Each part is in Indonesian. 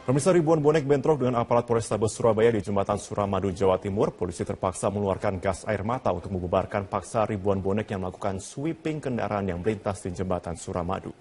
Pemirsa, ribuan bonek bentrok dengan aparat Polrestabes Surabaya di Jembatan Suramadu, Jawa Timur. Polisi terpaksa mengeluarkan gas air mata untuk membubarkan paksa ribuan bonek yang melakukan sweeping kendaraan yang melintas di Jembatan Suramadu.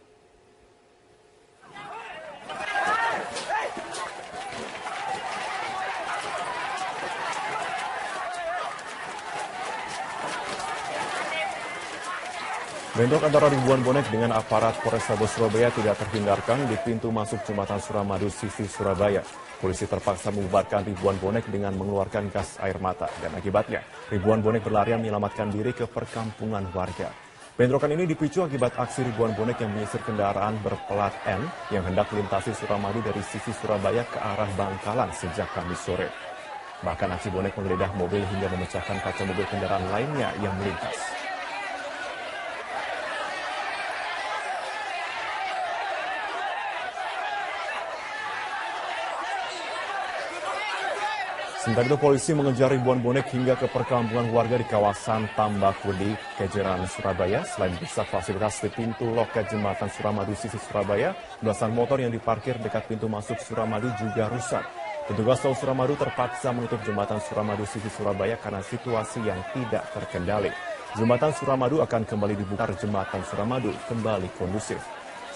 Bentrok antara ribuan bonek dengan aparat Polrestabes Surabaya tidak terhindarkan di pintu masuk Jembatan Suramadu sisi Surabaya. Polisi terpaksa membubarkan ribuan bonek dengan mengeluarkan gas air mata dan akibatnya ribuan bonek berlarian menyelamatkan diri ke perkampungan warga. Bentrokan ini dipicu akibat aksi ribuan bonek yang menyisir kendaraan berplat N yang hendak melintasi Suramadu dari sisi Surabaya ke arah Bangkalan sejak Kamis sore. Bahkan aksi bonek menggeledah mobil hingga memecahkan kaca mobil kendaraan lainnya yang melintas. Sementara itu polisi mengejar ribuan bonek hingga ke perkampungan warga di kawasan Tambakudi, Kejeran, Surabaya. Selain rusak fasilitas di pintu loket Jembatan Suramadu sisi Surabaya, belasan motor yang diparkir dekat pintu masuk Suramadu juga rusak. Petugas tol Suramadu terpaksa menutup Jembatan Suramadu sisi Surabaya karena situasi yang tidak terkendali. Jembatan Suramadu akan kembali dibuka, Jembatan Suramadu kembali kondusif.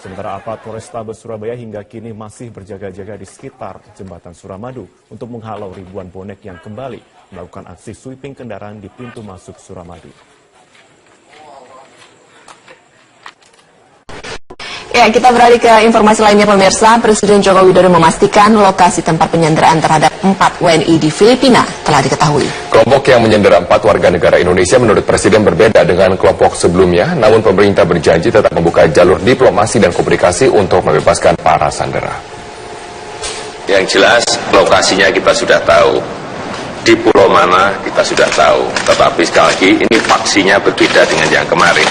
Sementara aparat Polrestabes Surabaya hingga kini masih berjaga-jaga di sekitar Jembatan Suramadu untuk menghalau ribuan bonek yang kembali melakukan aksi sweeping kendaraan di pintu masuk Suramadu. Ya, kita beralih ke informasi lainnya pemirsa. Presiden Joko Widodo memastikan lokasi tempat penyanderaan terhadap 4 WNI di Filipina telah diketahui. Kelompok yang menyandera 4 warga negara Indonesia menurut Presiden berbeda dengan kelompok sebelumnya, namun pemerintah berjanji tetap membuka jalur diplomasi dan komunikasi untuk membebaskan para sandera. Yang jelas lokasinya kita sudah tahu, di pulau mana kita sudah tahu, tetapi sekali lagi ini faksinya berbeda dengan yang kemarin.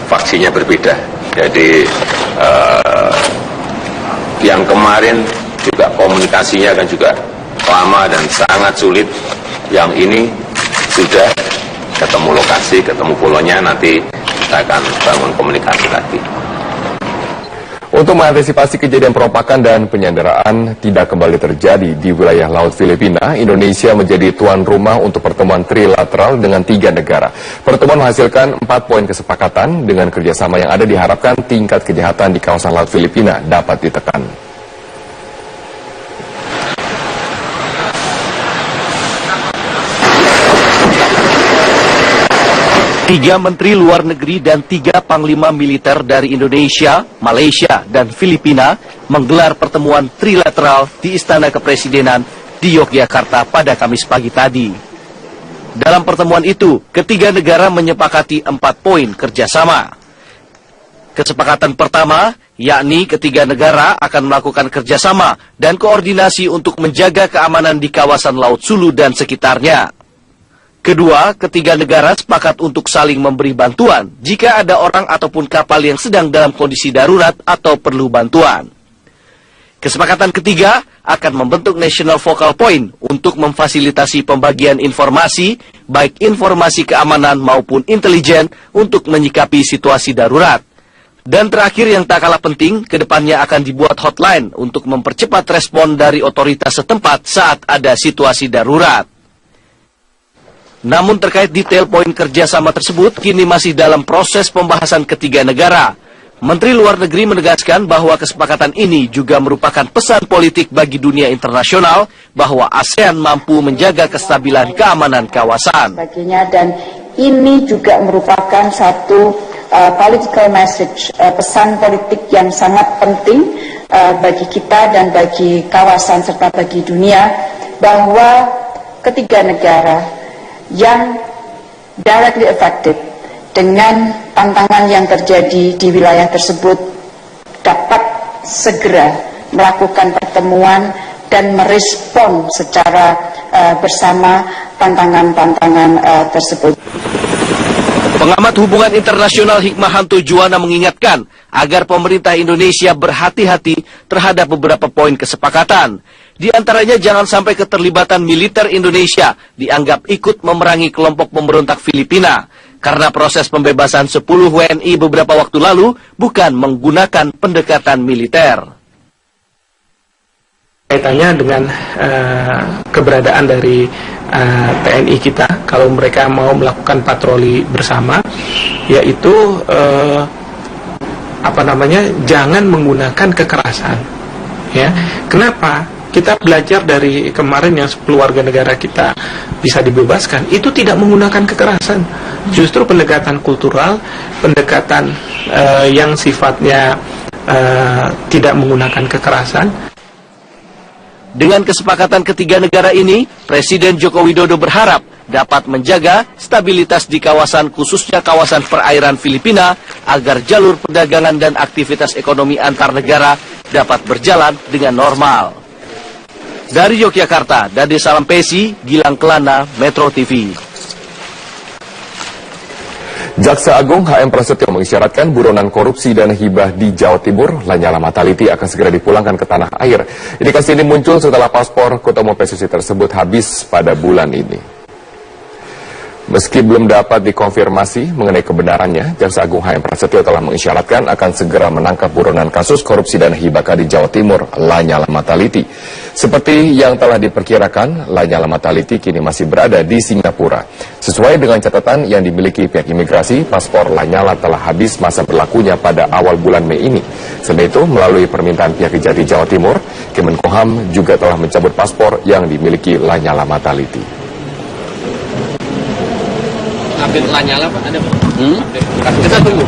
Faksinya berbeda. Jadi yang kemarin juga komunikasinya kan juga lama dan sangat sulit. Yang ini sudah ketemu lokasi, ketemu pulaunya, nanti kita akan bangun komunikasi lagi. Untuk mengantisipasi kejadian perompakan dan penyanderaan tidak kembali terjadi di wilayah Laut Filipina, Indonesia menjadi tuan rumah untuk pertemuan trilateral dengan 3 negara. Pertemuan menghasilkan 4 poin kesepakatan. Dengan kerjasama yang ada diharapkan tingkat kejahatan di kawasan Laut Filipina dapat ditekan. Tiga Menteri Luar Negeri dan 3 Panglima Militer dari Indonesia, Malaysia, dan Filipina menggelar pertemuan trilateral di Istana Kepresidenan di Yogyakarta pada Kamis pagi tadi. Dalam pertemuan itu, ketiga negara menyepakati 4 poin kerjasama. Kesepakatan pertama, yakni ketiga negara akan melakukan kerjasama dan koordinasi untuk menjaga keamanan di kawasan Laut Sulu dan sekitarnya. Kedua, ketiga negara sepakat untuk saling memberi bantuan jika ada orang ataupun kapal yang sedang dalam kondisi darurat atau perlu bantuan. Kesepakatan ketiga akan membentuk National Focal Point untuk memfasilitasi pembagian informasi, baik informasi keamanan maupun intelijen untuk menyikapi situasi darurat. Dan terakhir yang tak kalah penting, kedepannya akan dibuat hotline untuk mempercepat respon dari otoritas setempat saat ada situasi darurat. Namun terkait detail poin kerjasama tersebut kini masih dalam proses pembahasan ketiga negara. Menteri Luar Negeri menegaskan bahwa kesepakatan ini juga merupakan pesan politik bagi dunia internasional bahwa ASEAN mampu menjaga kestabilan keamanan kawasan. Dan ini juga merupakan satu political message, pesan politik yang sangat penting bagi kita dan bagi kawasan serta bagi dunia bahwa ketiga negara yang directly affected dengan tantangan yang terjadi di wilayah tersebut dapat segera melakukan pertemuan dan merespon secara bersama tantangan-tantangan tersebut. Pengamat hubungan internasional Hikmahanto Juwana mengingatkan agar pemerintah Indonesia berhati-hati terhadap beberapa poin kesepakatan. Di antaranya jangan sampai keterlibatan militer Indonesia dianggap ikut memerangi kelompok pemberontak Filipina. Karena proses pembebasan 10 WNI beberapa waktu lalu bukan menggunakan pendekatan militer. kaitannya dengan keberadaan dari TNI kita kalau mereka mau melakukan patroli bersama, yaitu jangan menggunakan kekerasan. Ya, kenapa? Kita belajar dari kemarin yang 10 warga negara kita bisa dibebaskan, itu tidak menggunakan kekerasan. Justru pendekatan kultural, pendekatan yang sifatnya tidak menggunakan kekerasan. Dengan kesepakatan ketiga negara ini, Presiden Joko Widodo berharap dapat menjaga stabilitas di kawasan, khususnya kawasan perairan Filipina, agar jalur perdagangan dan aktivitas ekonomi antar negara dapat berjalan dengan normal. Dari Yogyakarta, Dade Salampesi, Gilang Kelana, Metro TV. Jaksa Agung HM Prasetyo mengisyaratkan buronan korupsi dan hibah di Jawa Timur, Lanyala Mataliti, akan segera dipulangkan ke tanah air. Indikasi ini muncul setelah paspor Ketua Umum PSSI tersebut habis pada bulan ini. Meski belum dapat dikonfirmasi mengenai kebenarannya, Jaksa Agung HM Prasetyo telah mengisyaratkan akan segera menangkap buronan kasus korupsi dan hibah di Jawa Timur, Lanyala Mataliti. Seperti yang telah diperkirakan, Lanyala Mataliti kini masih berada di Singapura. Sesuai dengan catatan yang dimiliki pihak imigrasi, paspor Lanyala telah habis masa berlakunya pada awal bulan Mei ini. Selain itu, melalui permintaan pihak Kejati Jawa Timur, Kemenkumham juga telah mencabut paspor yang dimiliki Lanyala Mataliti. Update Lanyala Pak, ada Pak? Kita tunggu.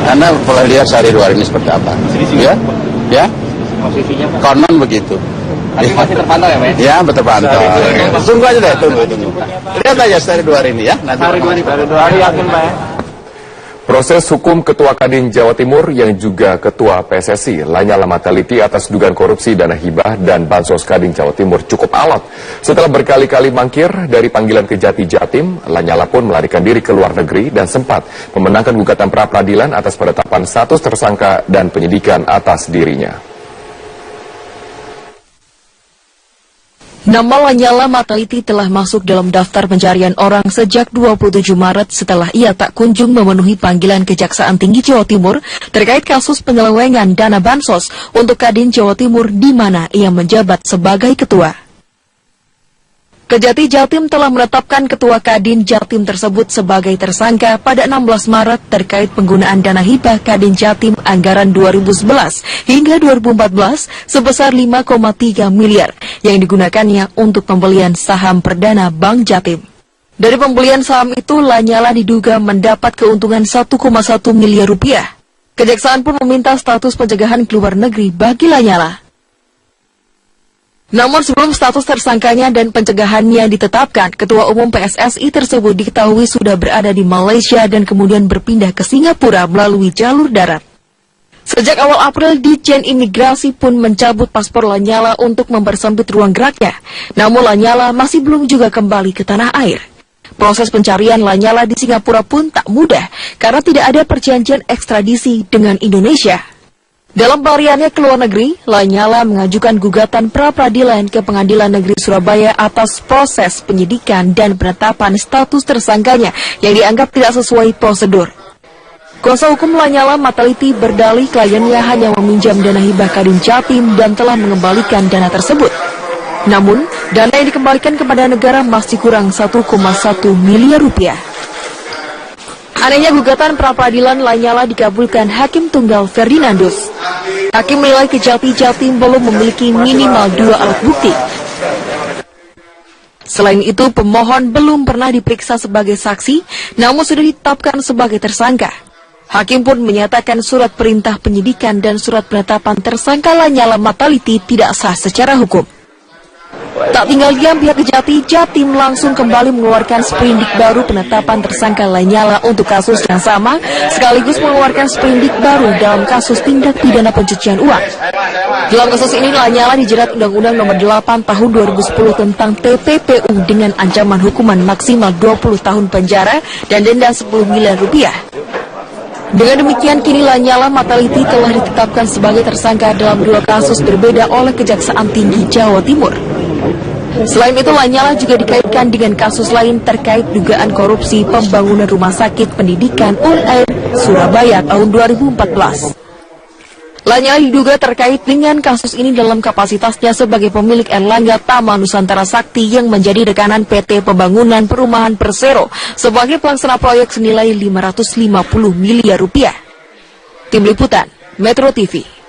Anda boleh lihat sehari dua hari ini seperti apa. Ya? Ya? Posisinya Pak? Konon begitu. Tapi masih terpantau ya Pak? Ya, terpantau. Tunggu aja deh, tunggu. Lihat aja sehari dua hari ini ya. Sehari dua hari yakin Pak ya? Proses hukum Ketua Kadin Jawa Timur yang juga Ketua PSSI Lanyala Mataliti atas dugaan korupsi dana hibah dan bansos Kadin Jawa Timur cukup alot. Setelah berkali-kali mangkir dari panggilan Kejati Jatim, Lanyala pun melarikan diri ke luar negeri dan sempat memenangkan gugatan pra-peradilan atas penetapan status tersangka dan penyidikan atas dirinya. Nama Lanyala Mataliti telah masuk dalam daftar pencarian orang sejak 27 Maret setelah ia tak kunjung memenuhi panggilan Kejaksaan Tinggi Jawa Timur terkait kasus penyelewengan dana bansos untuk Kadin Jawa Timur di mana ia menjabat sebagai ketua. Kejati Jatim telah menetapkan Ketua Kadin Jatim tersebut sebagai tersangka pada 16 Maret terkait penggunaan dana hibah Kadin Jatim anggaran 2011 hingga 2014 sebesar 5,3 miliar yang digunakannya untuk pembelian saham perdana Bank Jatim. Dari pembelian saham itu, Lanyala diduga mendapat keuntungan 1,1 miliar rupiah. Kejaksaan pun meminta status pencegahan ke luar negeri bagi Lanyala. Namun sebelum status tersangkanya dan pencegahannya ditetapkan, Ketua Umum PSSI tersebut diketahui sudah berada di Malaysia dan kemudian berpindah ke Singapura melalui jalur darat. Sejak awal April, Ditjen Imigrasi pun mencabut paspor Lanyala untuk mempersempit ruang geraknya. Namun Lanyala masih belum juga kembali ke tanah air. Proses pencarian Lanyala di Singapura pun tak mudah karena tidak ada perjanjian ekstradisi dengan Indonesia. Dalam pelariannya ke luar negeri, Lanyala mengajukan gugatan pra-peradilan ke Pengadilan Negeri Surabaya atas proses penyidikan dan penetapan status tersangkanya yang dianggap tidak sesuai prosedur. Kuasa hukum Lanyala Mataliti berdalih kliennya hanya meminjam dana hibah Kadin Jatim dan telah mengembalikan dana tersebut. Namun, dana yang dikembalikan kepada negara masih kurang 1,1 miliar rupiah. Anehnya gugatan pra-peradilan Lanyala dikabulkan Hakim Tunggal Ferdinandus. Hakim menilai Kejati Jatim belum memiliki minimal 2 alat bukti. Selain itu, pemohon belum pernah diperiksa sebagai saksi, namun sudah ditetapkan sebagai tersangka. Hakim pun menyatakan surat perintah penyidikan dan surat penetapan tersangka Lanyala Mataliti tidak sah secara hukum. Tak tinggal diam, pihak Kejati Jatim langsung kembali mengeluarkan sprindik baru penetapan tersangka Lanyala untuk kasus yang sama, sekaligus mengeluarkan sprindik baru dalam kasus tindak pidana pencucian uang. Dalam kasus ini, Lanyala dijerat Undang-Undang Nomor 8 Tahun 2010 tentang TPPU dengan ancaman hukuman maksimal 20 tahun penjara dan denda 10 miliar rupiah. Dengan demikian, kini Lanyala Mataliti telah ditetapkan sebagai tersangka dalam 2 kasus berbeda oleh Kejaksaan Tinggi Jawa Timur. Selain itu, Lanyala juga dikaitkan dengan kasus lain terkait dugaan korupsi pembangunan Rumah Sakit Pendidikan UNAIR Surabaya tahun 2014. Lanyala diduga terkait dengan kasus ini dalam kapasitasnya sebagai pemilik Erlangga Taman Nusantara Sakti yang menjadi rekanan PT Pembangunan Perumahan Persero sebagai pelaksana proyek senilai 550 miliar rupiah. Tim Liputan, Metro TV.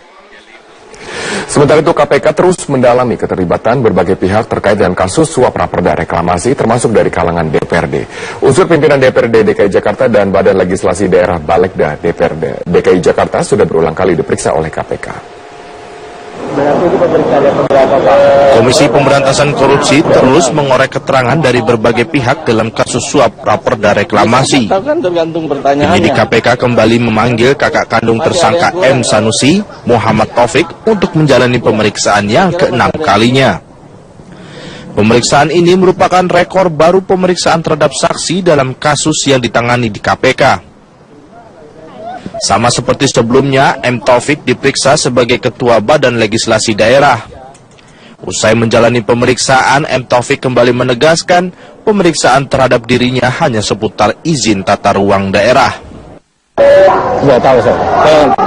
Sementara itu KPK terus mendalami keterlibatan berbagai pihak terkait dengan kasus suap raperda reklamasi termasuk dari kalangan DPRD. Unsur pimpinan DPRD DKI Jakarta dan Badan Legislasi Daerah Balekda DPRD DKI Jakarta sudah berulang kali diperiksa oleh KPK. Komisi Pemberantasan Korupsi terus mengorek keterangan dari berbagai pihak dalam kasus suap raperda reklamasi. Penyidik KPK kembali memanggil kakak kandung tersangka M. Sanusi, Muhammad Taufik, untuk menjalani pemeriksaan yang ke-6 kalinya. Pemeriksaan ini merupakan rekor baru pemeriksaan terhadap saksi dalam kasus yang ditangani di KPK. Sama seperti sebelumnya, M. Taufik diperiksa sebagai Ketua Badan Legislasi Daerah. Usai menjalani pemeriksaan, M. Taufik kembali menegaskan pemeriksaan terhadap dirinya hanya seputar izin tata ruang daerah. Nggak tahu saya.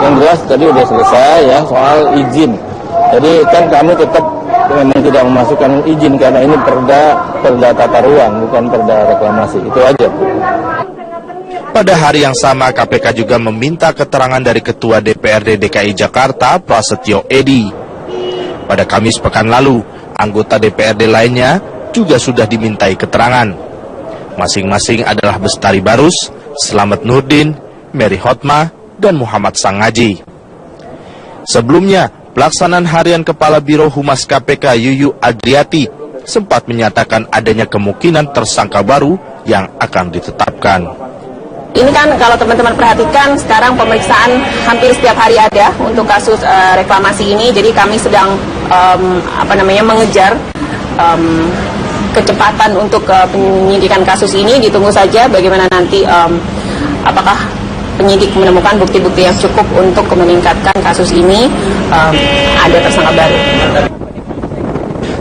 Yang jelas tadi udah selesai ya soal izin. Jadi kan kami tetap memang tidak memasukkan izin karena ini perda tata ruang bukan perda reklamasi. Itu aja. Pada hari yang sama, KPK juga meminta keterangan dari Ketua DPRD DKI Jakarta, Prasetyo Edy. Pada Kamis pekan lalu, anggota DPRD lainnya juga sudah dimintai keterangan. Masing-masing adalah Bestari Barus, Slamet Nurdin, Mary Hotma, dan Muhammad Sangaji. Sebelumnya, pelaksanaan harian Kepala Biro Humas KPK Yuyu Adriati sempat menyatakan adanya kemungkinan tersangka baru yang akan ditetapkan. Ini kan kalau teman-teman perhatikan sekarang pemeriksaan hampir setiap hari ada untuk kasus reklamasi ini. Jadi kami sedang mengejar kecepatan untuk penyidikan kasus ini. Ditunggu saja bagaimana nanti apakah penyidik menemukan bukti-bukti yang cukup untuk meningkatkan kasus ini ada tersangka baru.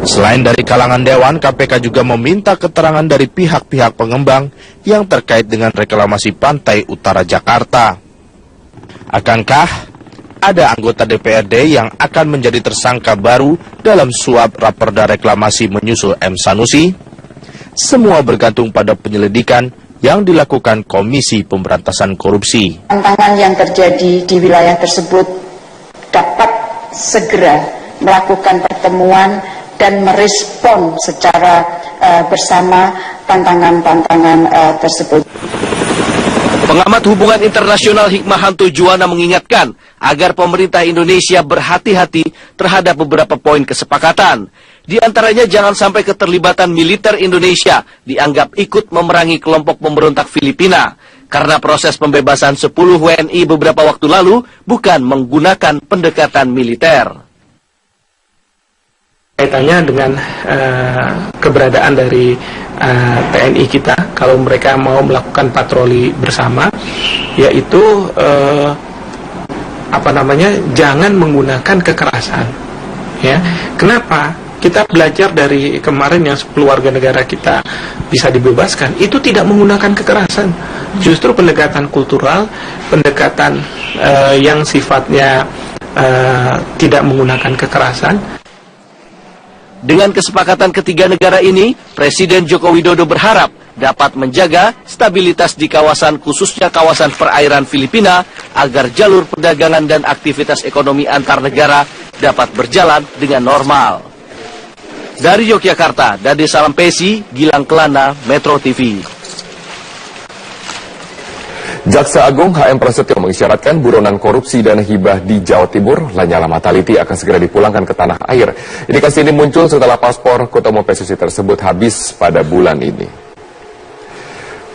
Selain dari kalangan Dewan, KPK juga meminta keterangan dari pihak-pihak pengembang yang terkait dengan reklamasi Pantai Utara Jakarta. Akankah ada anggota DPRD yang akan menjadi tersangka baru dalam suap raperda reklamasi menyusul M. Sanusi? Semua bergantung pada penyelidikan yang dilakukan Komisi Pemberantasan Korupsi. Tantangan yang terjadi di wilayah tersebut dapat segera melakukan pertemuan dan merespon secara bersama tantangan-tantangan tersebut. Pengamat hubungan internasional Hikmahanto Juwana mengingatkan agar pemerintah Indonesia berhati-hati terhadap beberapa poin kesepakatan. Di antaranya jangan sampai keterlibatan militer Indonesia dianggap ikut memerangi kelompok pemberontak Filipina, karena proses pembebasan 10 WNI beberapa waktu lalu bukan menggunakan pendekatan militer. Kaitannya dengan keberadaan dari TNI kita, kalau mereka mau melakukan patroli bersama, yaitu jangan menggunakan kekerasan. Ya, kenapa? Kita belajar dari kemarin yang 10 warga negara kita bisa dibebaskan, itu tidak menggunakan kekerasan. Justru pendekatan kultural, pendekatan yang sifatnya tidak menggunakan kekerasan. Dengan kesepakatan ketiga negara ini, Presiden Joko Widodo berharap dapat menjaga stabilitas di kawasan, khususnya kawasan perairan Filipina, agar jalur perdagangan dan aktivitas ekonomi antar negara dapat berjalan dengan normal. Dari Yogyakarta, Dade Salampesi, Gilang Kelana, Metro TV. Jaksa Agung HM Prasetyo mengisyaratkan buronan korupsi dan hibah di Jawa Timur, Lanyala Mataliti, akan segera dipulangkan ke tanah air. Indikasi ini muncul setelah paspor ketua umum PSSI tersebut habis pada bulan ini.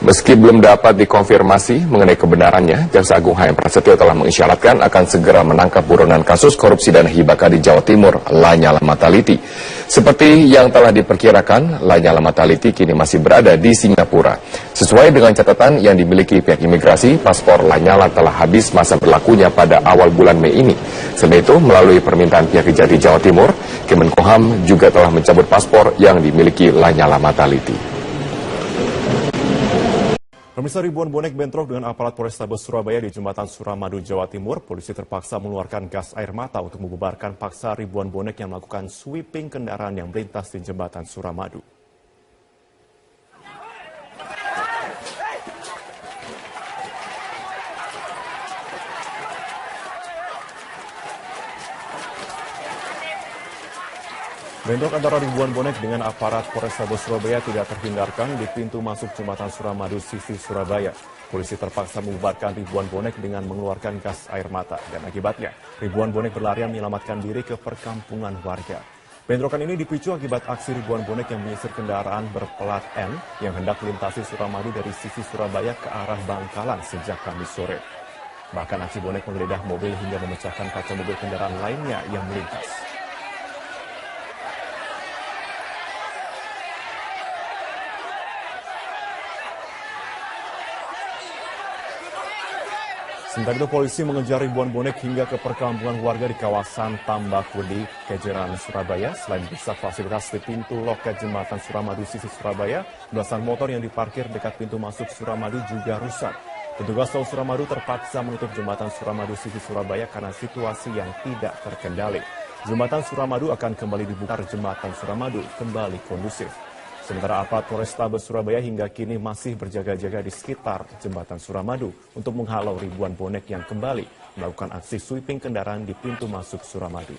Meski belum dapat dikonfirmasi mengenai kebenarannya, Jaksa Agung HM Prasetyo telah mengisyaratkan akan segera menangkap buronan kasus korupsi dan hibah di Jawa Timur, Lanyala Mataliti. Seperti yang telah diperkirakan, Lanyala Mataliti kini masih berada di Singapura. Sesuai dengan catatan yang dimiliki pihak imigrasi, paspor Lanyala telah habis masa berlakunya pada awal bulan Mei ini. Selain itu, melalui permintaan pihak Kejati Jawa Timur, Kemenkumham juga telah mencabut paspor yang dimiliki Lanyala Mataliti. Pemirsa, ribuan bonek bentrok dengan aparat Polrestabes Surabaya di Jembatan Suramadu, Jawa Timur. Polisi terpaksa mengeluarkan gas air mata untuk membubarkan paksa ribuan bonek yang melakukan sweeping kendaraan yang melintas di Jembatan Suramadu. Bentrok antara ribuan bonek dengan aparat Polrestabes Surabaya tidak terhindarkan di pintu masuk Jembatan Suramadu sisi Surabaya. Polisi terpaksa membubarkan ribuan bonek dengan mengeluarkan gas air mata dan akibatnya ribuan bonek berlarian menyelamatkan diri ke perkampungan warga. Bentrokan ini dipicu akibat aksi ribuan bonek yang menyisir kendaraan berplat N yang hendak melintasi Suramadu dari sisi Surabaya ke arah Bangkalan sejak Kamis sore. Bahkan aksi bonek menggeledah mobil hingga memecahkan kaca mobil kendaraan lainnya yang melintas. Sementara itu polisi mengejar ribuan bonek hingga ke perkampungan warga di kawasan Tambakwedi, Kejeran, Surabaya. Selain merusak fasilitas di pintu loket Jembatan Suramadu sisi Surabaya, belasan motor yang diparkir dekat pintu masuk Suramadu juga rusak. Petugas tol Suramadu terpaksa menutup Jembatan Suramadu sisi Surabaya karena situasi yang tidak terkendali. Jembatan Suramadu akan kembali dibuka, Jembatan Suramadu kembali kondusif. Sementara aparat Polrestabes Surabaya hingga kini masih berjaga-jaga di sekitar Jembatan Suramadu untuk menghalau ribuan bonek yang kembali melakukan aksi sweeping kendaraan di pintu masuk Suramadu.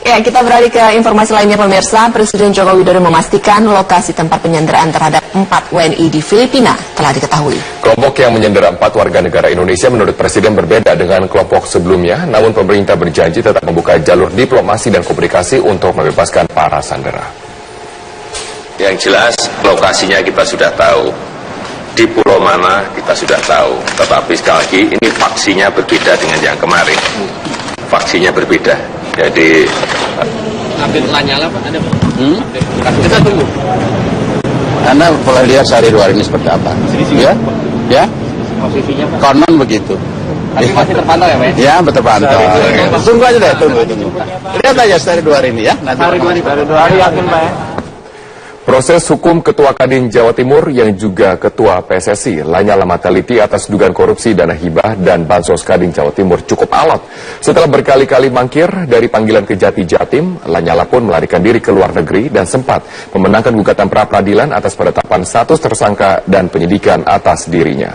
Ya, kita beralih ke informasi lainnya pemirsa. Presiden Joko Widodo memastikan lokasi tempat penyanderaan terhadap 4 WNI di Filipina telah diketahui. Kelompok yang menyandera 4 warga negara Indonesia menurut Presiden berbeda dengan kelompok sebelumnya, namun pemerintah berjanji tetap membuka jalur diplomasi dan komunikasi untuk membebaskan para sandera. Yang jelas lokasinya kita sudah tahu, di pulau mana kita sudah tahu, tetapi sekali lagi ini faksinya berbeda dengan yang kemarin. Faksinya berbeda. Jadi update Lanyala Pak ada Pak? Kita tunggu. Anda boleh lihat sehari dua hari ini seperti apa? Ya, ya. Posisinya Pak? Konon begitu. Tapi masih terpantau ya Pak? Ya, terpantau. Tunggu aja deh, tunggu. Lihat aja sehari dua hari ini ya. Nanti hari dua hari yakin Pak ya. Proses hukum Ketua Kadin Jawa Timur yang juga Ketua PSSI Lanyala Mataliti atas dugaan korupsi dana hibah dan bansos Kadin Jawa Timur cukup alot. Setelah berkali-kali mangkir dari panggilan Kejati Jatim, Lanyala pun melarikan diri ke luar negeri dan sempat memenangkan gugatan pra-peradilan atas penetapan status tersangka dan penyidikan atas dirinya.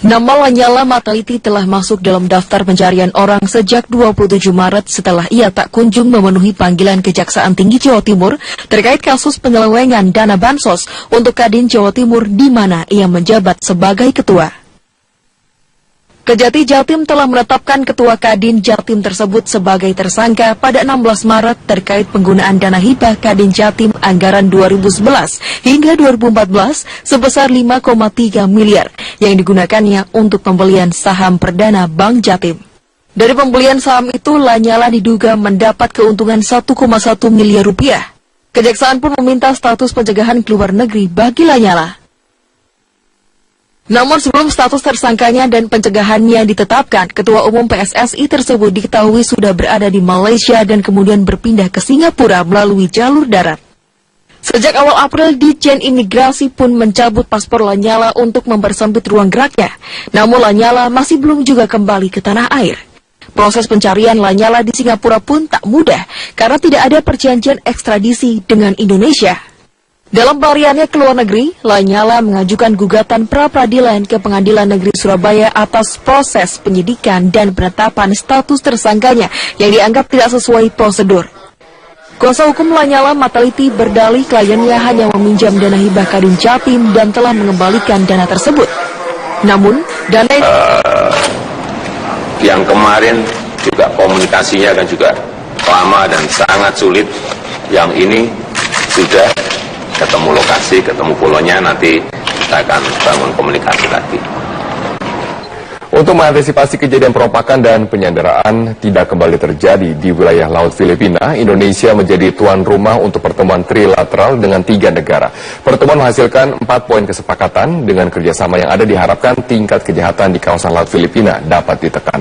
Nama Lanyala Mataliti telah masuk dalam daftar pencarian orang sejak 27 Maret setelah ia tak kunjung memenuhi panggilan Kejaksaan Tinggi Jawa Timur terkait kasus penyelewengan dana bansos untuk Kadin Jawa Timur di mana ia menjabat sebagai ketua. Kejati Jatim telah menetapkan Ketua Kadin Jatim tersebut sebagai tersangka pada 16 Maret terkait penggunaan dana hibah Kadin Jatim anggaran 2011 hingga 2014 sebesar 5,3 miliar yang digunakannya untuk pembelian saham perdana Bank Jatim. Dari pembelian saham itu, Lanyala diduga mendapat keuntungan 1,1 miliar rupiah. Kejaksaan pun meminta status pencegahan keluar negeri bagi Lanyala. Namun sebelum status tersangkanya dan pencegahannya ditetapkan, Ketua Umum PSSI tersebut diketahui sudah berada di Malaysia dan kemudian berpindah ke Singapura melalui jalur darat. Sejak awal April, Ditjen Imigrasi pun mencabut paspor Lanyala untuk mempersempit ruang geraknya. Namun Lanyala masih belum juga kembali ke tanah air. Proses pencarian Lanyala di Singapura pun tak mudah karena tidak ada perjanjian ekstradisi dengan Indonesia. Dalam pelariannya ke luar negeri, Lanyala mengajukan gugatan pra-peradilan ke Pengadilan Negeri Surabaya atas proses penyidikan dan penetapan status tersangkanya yang dianggap tidak sesuai prosedur. Kuasa hukum Lanyala Mataliti berdalih kliennya hanya meminjam dana hibah Kadin Jatim dan telah mengembalikan dana tersebut. Namun, dana yang kemarin juga komunikasinya kan juga lama dan sangat sulit. Yang ini sudah ketemu lokasi, ketemu pulaunya, nanti kita akan bangun komunikasi lagi. Untuk mengantisipasi kejadian perompakan dan penyanderaan tidak kembali terjadi di wilayah Laut Filipina, Indonesia menjadi tuan rumah untuk pertemuan trilateral dengan 3 negara. Pertemuan menghasilkan 4 poin kesepakatan. Dengan kerjasama yang ada diharapkan tingkat kejahatan di kawasan Laut Filipina dapat ditekan.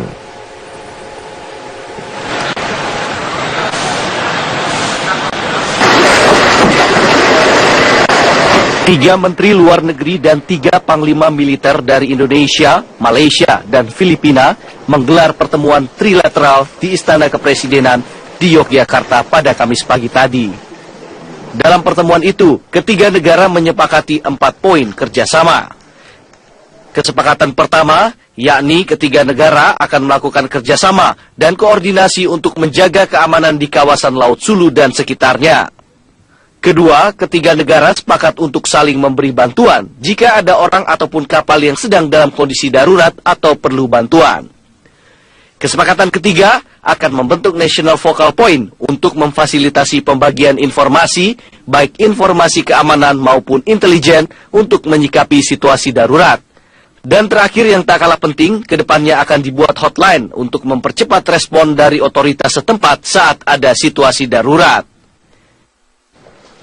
Tiga Menteri Luar Negeri dan 3 Panglima Militer dari Indonesia, Malaysia, dan Filipina menggelar pertemuan trilateral di Istana Kepresidenan di Yogyakarta pada Kamis pagi tadi. Dalam pertemuan itu, ketiga negara menyepakati 4 poin kerjasama. Kesepakatan pertama, yakni ketiga negara akan melakukan kerjasama dan koordinasi untuk menjaga keamanan di kawasan Laut Sulu dan sekitarnya. Kedua, ketiga negara sepakat untuk saling memberi bantuan jika ada orang ataupun kapal yang sedang dalam kondisi darurat atau perlu bantuan. Kesepakatan ketiga akan membentuk National Focal Point untuk memfasilitasi pembagian informasi, baik informasi keamanan maupun intelijen untuk menyikapi situasi darurat. Dan terakhir yang tak kalah penting, kedepannya akan dibuat hotline untuk mempercepat respon dari otoritas setempat saat ada situasi darurat.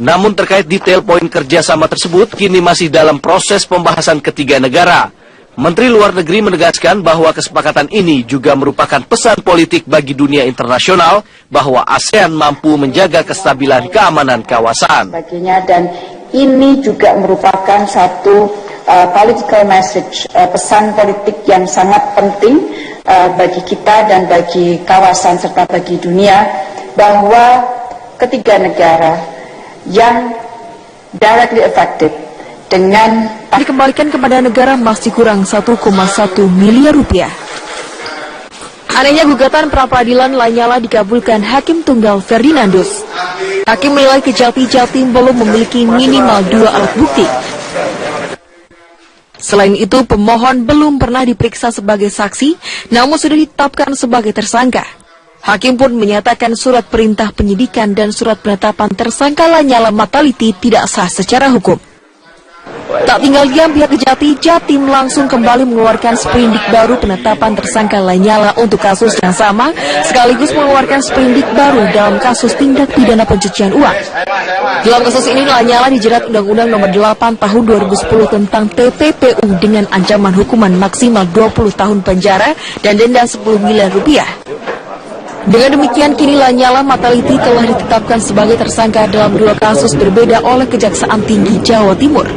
Namun terkait detail poin kerjasama tersebut kini masih dalam proses pembahasan ketiga negara. Menteri Luar Negeri menegaskan bahwa kesepakatan ini juga merupakan pesan politik bagi dunia internasional bahwa ASEAN mampu menjaga kestabilan keamanan kawasan. Dan ini juga merupakan satu political message, pesan politik yang sangat penting bagi kita dan bagi kawasan serta bagi dunia bahwa ketiga negara yang directly affected dengan dikembalikan kepada negara masih kurang 1,1 miliar rupiah. Anehnya gugatan pra-peradilan Lanyala dikabulkan Hakim Tunggal Ferdinandus. Hakim menilai Kejati Jatim belum memiliki minimal 2 alat bukti. Selain itu, pemohon belum pernah diperiksa sebagai saksi, namun sudah ditetapkan sebagai tersangka. Hakim pun menyatakan surat perintah penyidikan dan surat penetapan tersangka Lanyala Mataliti tidak sah secara hukum. Tak tinggal diam, pihak Kejati Jatim langsung kembali mengeluarkan sprindik baru penetapan tersangka Lanyala untuk kasus yang sama, sekaligus mengeluarkan sprindik baru dalam kasus tindak pidana pencucian uang. Dalam kasus ini, Lanyala dijerat Undang-Undang Nomor 8 Tahun 2010 tentang TPPU dengan ancaman hukuman maksimal 20 tahun penjara dan denda 10 miliar rupiah. Dengan demikian, kini Lanyala Mataliti telah ditetapkan sebagai tersangka dalam 2 kasus berbeda oleh Kejaksaan Tinggi Jawa Timur.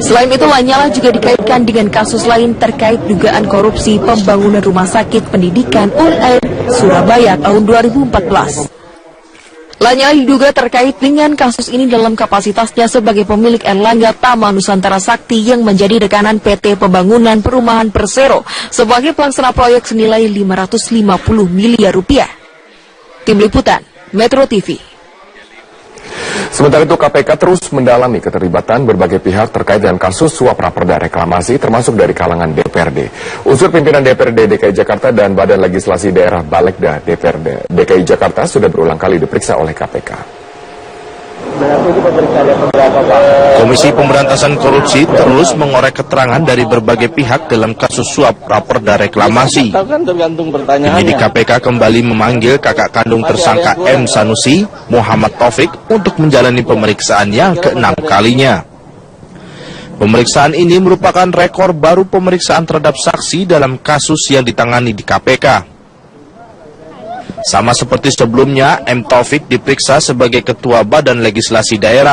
Selain itu, Lanyala juga dikaitkan dengan kasus lain terkait dugaan korupsi pembangunan Rumah Sakit Pendidikan UNAIR Surabaya tahun 2014. Lanyala diduga terkait dengan kasus ini dalam kapasitasnya sebagai pemilik Erlangga Taman Nusantara Sakti yang menjadi rekanan PT Pembangunan Perumahan Persero sebagai pelaksana proyek senilai 550 miliar rupiah. Tim Liputan, Metro TV. Sementara itu KPK terus mendalami keterlibatan berbagai pihak terkait dengan kasus suap raperda reklamasi termasuk dari kalangan DPRD. Unsur pimpinan DPRD DKI Jakarta dan Badan Legislasi Daerah Balegda DPRD DKI Jakarta sudah berulang kali diperiksa oleh KPK. Komisi Pemberantasan Korupsi terus mengorek keterangan dari berbagai pihak dalam kasus suap raperda reklamasi. Penyidik KPK kembali memanggil kakak kandung tersangka M. Sanusi, Muhammad Taufik, untuk menjalani pemeriksaan yang ke-6 kalinya. Pemeriksaan ini merupakan rekor baru pemeriksaan terhadap saksi dalam kasus yang ditangani di KPK. Sama seperti sebelumnya, M. Taufik diperiksa sebagai Ketua Badan Legislasi Daerah.